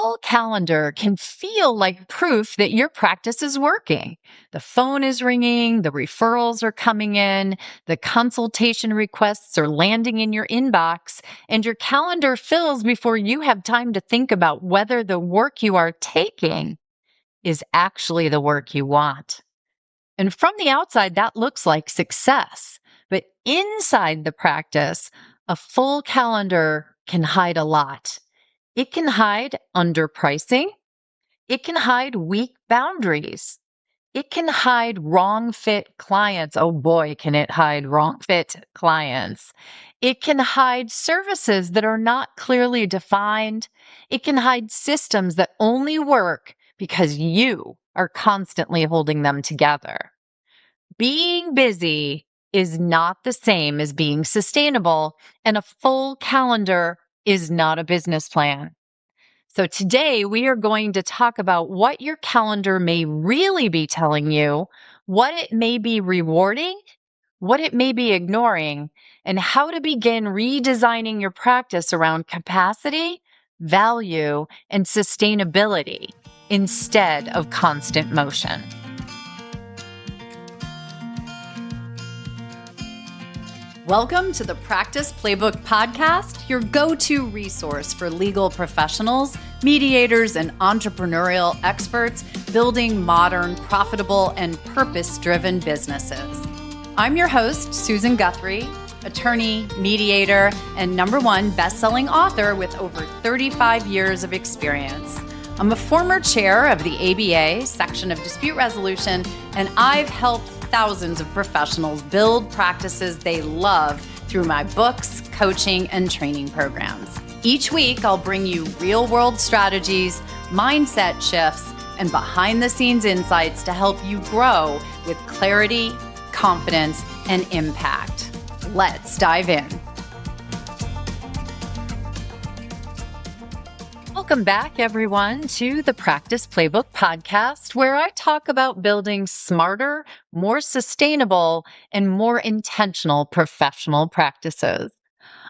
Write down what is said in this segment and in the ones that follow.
full calendar can feel like proof that your practice is working. The phone is ringing, the referrals are coming in, the consultation requests are landing in your inbox, and your calendar fills before you have time to think about whether the work you are taking is actually the work you want. And from the outside, that looks like success. But inside the practice, a full calendar can hide a lot. It can hide underpricing. It can hide weak boundaries. It can hide wrong fit clients. Oh boy, can it hide wrong fit clients. It can hide services that are not clearly defined. It can hide systems that only work because you are constantly holding them together. Being busy is not the same as being sustainable, and a full calendar is not a business plan. So today we are going to talk about what your calendar may really be telling you, what it may be rewarding, what it may be ignoring, and how to begin redesigning your practice around capacity, value, and sustainability instead of constant motion. Welcome to the Practice Playbook podcast, your go-to resource for legal professionals, mediators, and entrepreneurial experts building modern, profitable, and purpose-driven businesses. I'm your host, Susan Guthrie, attorney, mediator, and #1 best-selling author with over 35 years of experience. I'm a former chair of the ABA section of dispute resolution, and I've helped thousands of professionals build practices they love through my books, coaching, and training programs. Each week, I'll bring you real-world strategies, mindset shifts, and behind-the-scenes insights to help you grow with clarity, confidence, and impact. Let's dive in. Welcome back, everyone, to the Practice Playbook podcast, where I talk about building smarter, more sustainable, and more intentional professional practices.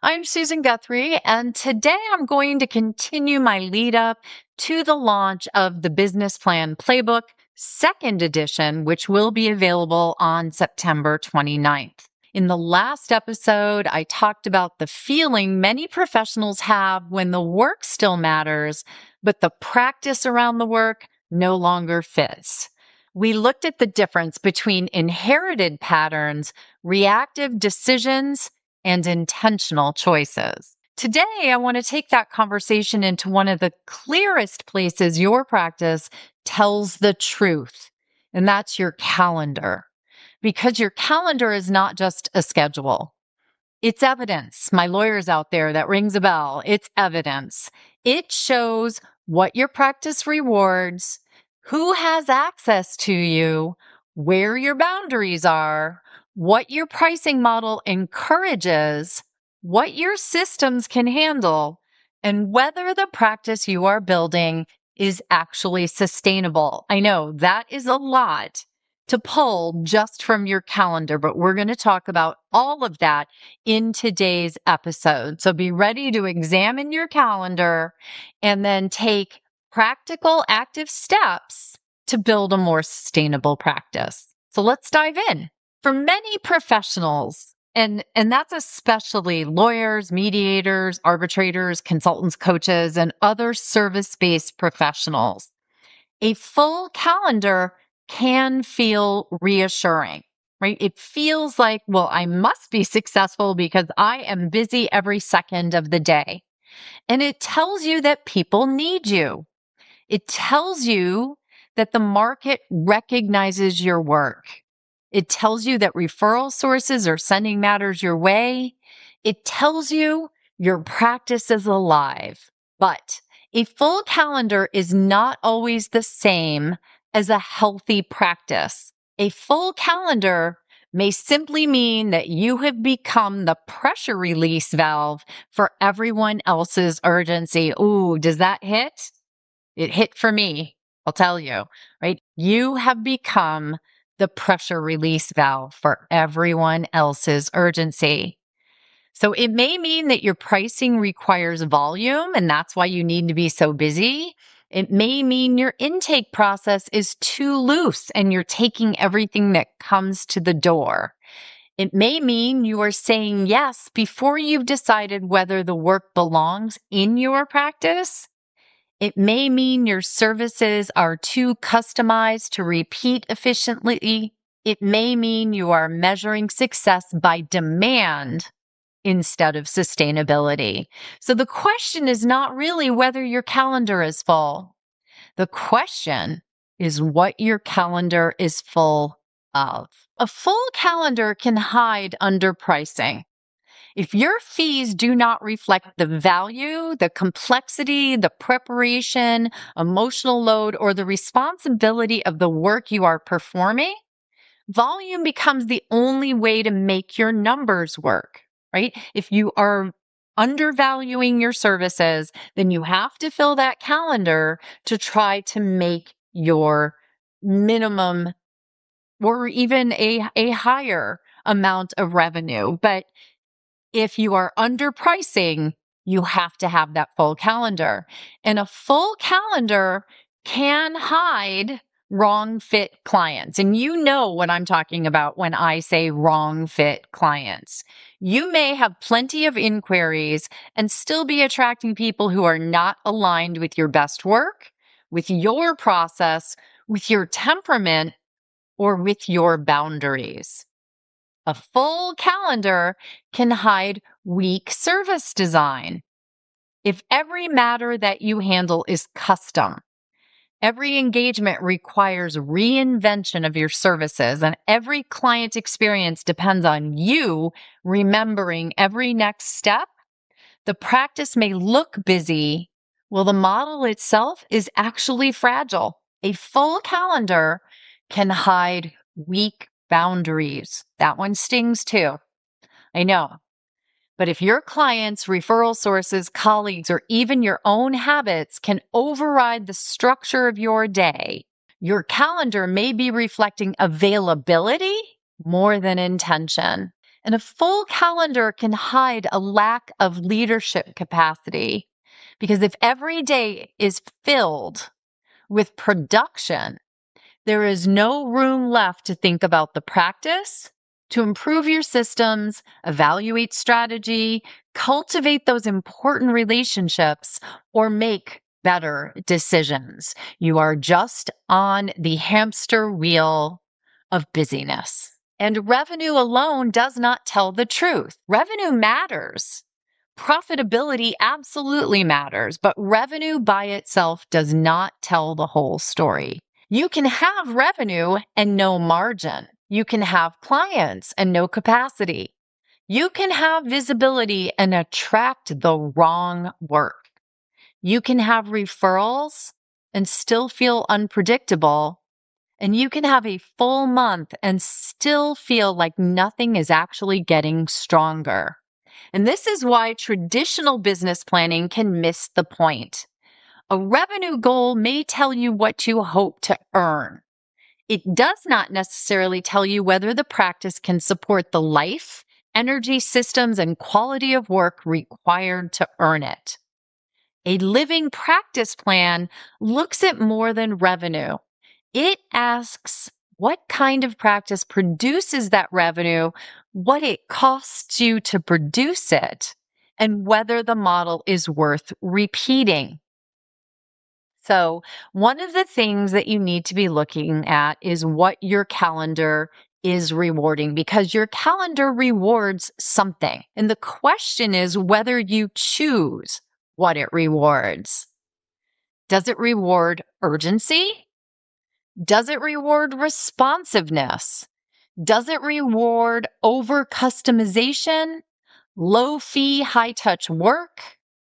I'm Susan Guthrie, and today I'm going to continue my lead up to the launch of the Business Plan Playbook, second edition, which will be available on September 29th. In the last episode, I talked about the feeling many professionals have when the work still matters, but the practice around the work no longer fits. We looked at the difference between inherited patterns, reactive decisions, and intentional choices. Today, I want to take that conversation into one of the clearest places your practice tells the truth, and that's your calendar. Because your calendar is not just a schedule. It's evidence. My lawyer's out there, that rings a bell. It's evidence. It shows what your practice rewards, who has access to you, where your boundaries are, what your pricing model encourages, what your systems can handle, and whether the practice you are building is actually sustainable. I know that is a lot to pull just from your calendar, but we're going to talk about all of that in today's episode. So be ready to examine your calendar and then take practical, active steps to build a more sustainable practice. So let's dive in. For many professionals, and that's especially lawyers, mediators, arbitrators, consultants, coaches, and other service-based professionals, a full calendar can feel reassuring, right? It feels like, well, I must be successful because I am busy every second of the day. And it tells you that people need you. It tells you that the market recognizes your work. It tells you that referral sources are sending matters your way. It tells you your practice is alive. But a full calendar is not always the same as a healthy practice. A full calendar may simply mean that you have become the pressure release valve for everyone else's urgency. Ooh, does that hit? It hit for me, I'll tell you, right? You have become the pressure release valve for everyone else's urgency. So it may mean that your pricing requires volume, and that's why you need to be so busy. It may mean your intake process is too loose and you're taking everything that comes to the door. It may mean you are saying yes before you've decided whether the work belongs in your practice. It may mean your services are too customized to repeat efficiently. It may mean you are measuring success by demand instead of sustainability. So the question is not really whether your calendar is full. The question is what your calendar is full of. A full calendar can hide underpricing. If your fees do not reflect the value, the complexity, the preparation, emotional load, or the responsibility of the work you are performing, volume becomes the only way to make your numbers work, right? If you are undervaluing your services, then you have to fill that calendar to try to make your minimum or even a higher amount of revenue. But if you are underpricing, you have to have that full calendar. And a full calendar can hide wrong fit clients. And you know what I'm talking about when I say wrong fit clients. You may have plenty of inquiries and still be attracting people who are not aligned with your best work, with your process, with your temperament, or with your boundaries. A full calendar can hide weak service design. If every matter that you handle is custom, every engagement requires reinvention of your services, and every client experience depends on you remembering every next step, the practice may look busy, while the model itself is actually fragile. A full calendar can hide weak boundaries. That one stings too. I know. But if your clients, referral sources, colleagues, or even your own habits can override the structure of your day, your calendar may be reflecting availability more than intention. And a full calendar can hide a lack of leadership capacity. Because if every day is filled with production, there is no room left to think about the practice, to improve your systems, evaluate strategy, cultivate those important relationships, or make better decisions. You are just on the hamster wheel of busyness. And revenue alone does not tell the truth. Revenue matters. Profitability absolutely matters, but revenue by itself does not tell the whole story. You can have revenue and no margin. You can have clients and no capacity. You can have visibility and attract the wrong work. You can have referrals and still feel unpredictable. And you can have a full month and still feel like nothing is actually getting stronger. And this is why traditional business planning can miss the point. A revenue goal may tell you what you hope to earn. It does not necessarily tell you whether the practice can support the life, energy, systems, and quality of work required to earn it. A living practice plan looks at more than revenue. It asks what kind of practice produces that revenue, what it costs you to produce it, and whether the model is worth repeating. So, one of the things that you need to be looking at is what your calendar is rewarding, because your calendar rewards something. And the question is whether you choose what it rewards. Does it reward urgency? Does it reward responsiveness? Does it reward over customization, low fee, high touch work,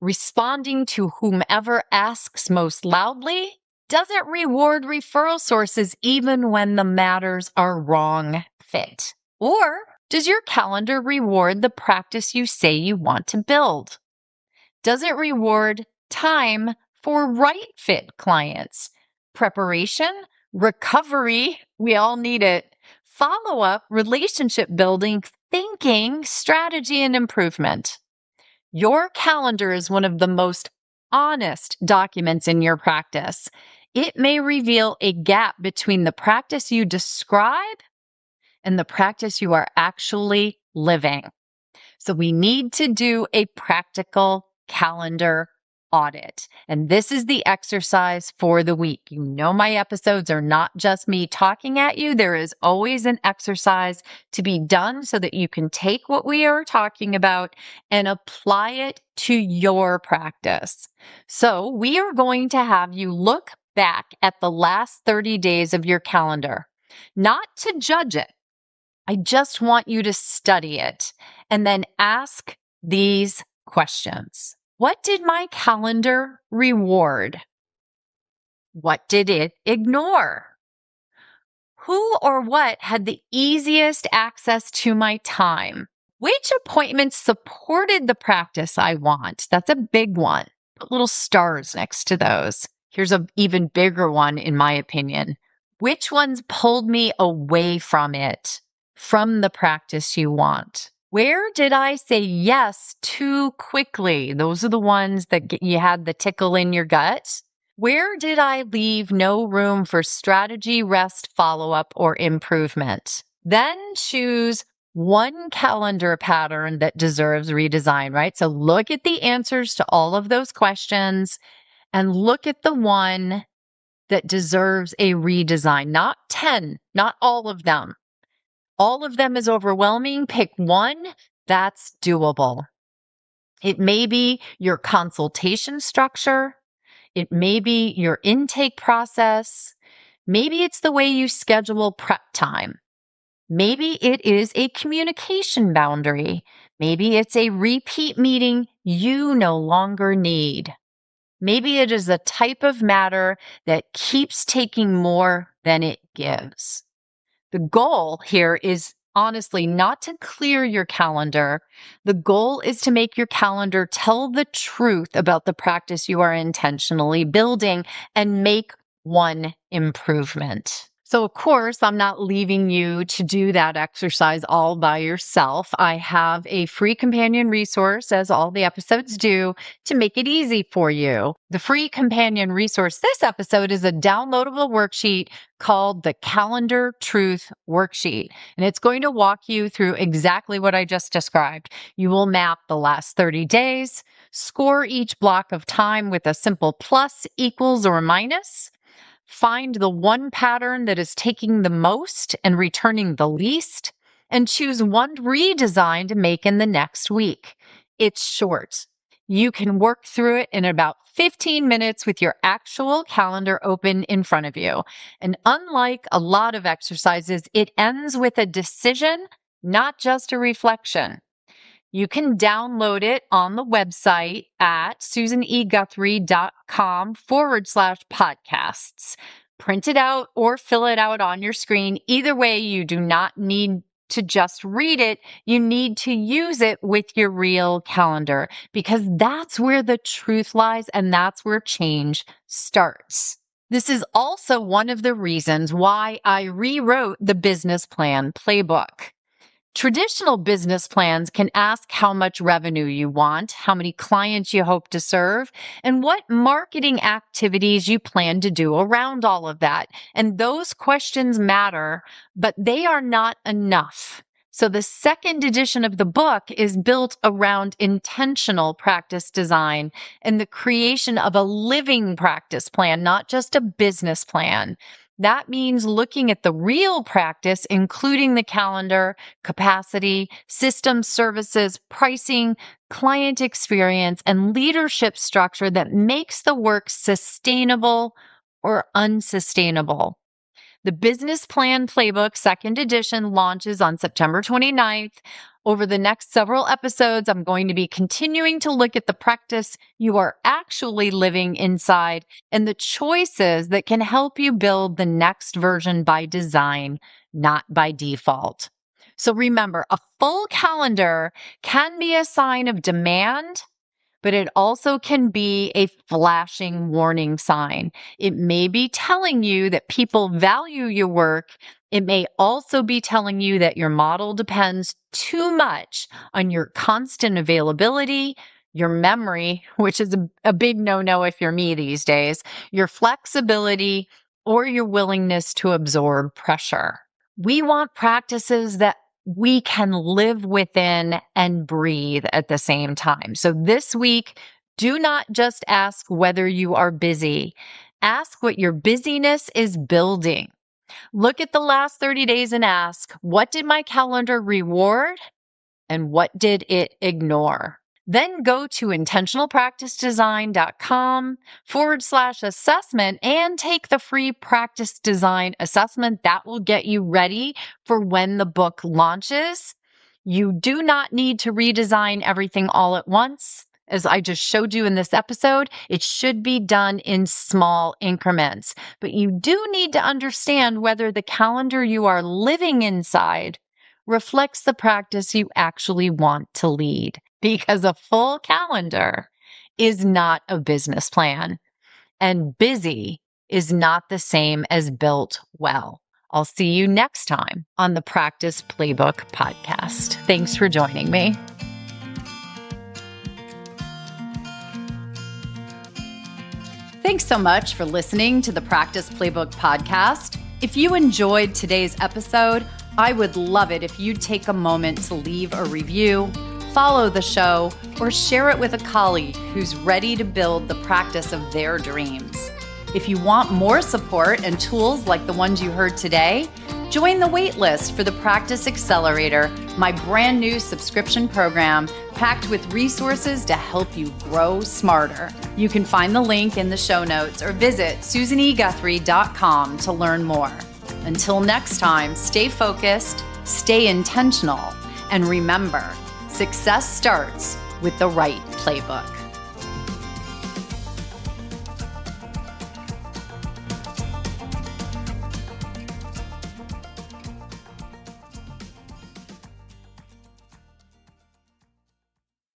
responding to whomever asks most loudly? Does it reward referral sources even when the matters are wrong fit? Or does your calendar reward the practice you say you want to build? Does it reward time for right fit clients? Preparation, recovery, we all need it. Follow up, relationship building, thinking, strategy, and improvement. Your calendar is one of the most honest documents in your practice. It may reveal a gap between the practice you describe and the practice you are actually living. So we need to do a practical calendar audit. And this is the exercise for the week. You know, my episodes are not just me talking at you. There is always an exercise to be done so that you can take what we are talking about and apply it to your practice. So we are going to have you look back at the last 30 days of your calendar, not to judge it. I just want you to study it and then ask these questions. What did my calendar reward? What did it ignore? Who or what had the easiest access to my time? Which appointments supported the practice I want? That's a big one. Put little stars next to those. Here's an even bigger one, in my opinion. Which ones pulled me away from it, from the practice you want? Where did I say yes too quickly? Those are the ones that you had the tickle in your gut. Where did I leave no room for strategy, rest, follow-up, or improvement? Then choose one calendar pattern that deserves redesign, right? So look at the answers to all of those questions and look at the one that deserves a redesign. Not 10, not all of them. All of them is overwhelming. Pick one that's doable. It may be your consultation structure. It may be your intake process. Maybe it's the way you schedule prep time. Maybe it is a communication boundary. Maybe it's a repeat meeting you no longer need. Maybe it is a type of matter that keeps taking more than it gives. The goal here is honestly not to clear your calendar. The goal is to make your calendar tell the truth about the practice you are intentionally building and make one improvement. So, of course, I'm not leaving you to do that exercise all by yourself. I have a free companion resource, as all the episodes do, to make it easy for you. The free companion resource this episode is a downloadable worksheet called the Calendar Truth Worksheet. And it's going to walk you through exactly what I just described. You will map the last 30 days, score each block of time with a simple plus, equals, or minus. Find the one pattern that is taking the most and returning the least, and choose one redesign to make in the next week. It's short. You can work through it in about 15 minutes with your actual calendar open in front of you. And unlike a lot of exercises, it ends with a decision, not just a reflection. You can download it on the website at susaneguthrie.com/podcasts. Print it out or fill it out on your screen. Either way, you do not need to just read it. You need to use it with your real calendar because that's where the truth lies and that's where change starts. This is also one of the reasons why I rewrote the Business Plan Playbook. Traditional business plans can ask how much revenue you want, how many clients you hope to serve, and what marketing activities you plan to do around all of that. And those questions matter, but they are not enough. So the second edition of the book is built around intentional practice design and the creation of a living practice plan, not just a business plan. That means looking at the real practice, including the calendar, capacity, system services, pricing, client experience, and leadership structure that makes the work sustainable or unsustainable. The Business Plan Playbook second edition launches on September 29th. Over the next several episodes, I'm going to be continuing to look at the practice you are actually living inside and the choices that can help you build the next version by design, not by default. So remember, a full calendar can be a sign of demand, but it also can be a flashing warning sign. It may be telling you that people value your work. It may also be telling you that your model depends too much on your constant availability, your memory, which is a big no-no if you're me these days, your flexibility, or your willingness to absorb pressure. We want practices that we can live within and breathe at the same time. So this week, do not just ask whether you are busy. Ask what your busyness is building. Look at the last 30 days and ask, what did my calendar reward and what did it ignore? Then go to intentionalpracticedesign.com/assessment and take the free practice design assessment that will get you ready for when the book launches. You do not need to redesign everything all at once. As I just showed you in this episode, it should be done in small increments. But you do need to understand whether the calendar you are living inside reflects the practice you actually want to lead, because a full calendar is not a business plan, and busy is not the same as built well. I'll see you next time on the Practice Playbook podcast. Thanks for joining me. Thanks so much for listening to the Practice Playbook podcast. If you enjoyed today's episode, I would love it if you'd take a moment to leave a review, follow the show, or share it with a colleague who's ready to build the practice of their dreams. If you want more support and tools like the ones you heard today, join the waitlist for the Practice Accelerator, my brand new subscription program packed with resources to help you grow smarter. You can find the link in the show notes or visit susaneguthrie.com to learn more. Until next time, stay focused, stay intentional, and remember, success starts with the right playbook.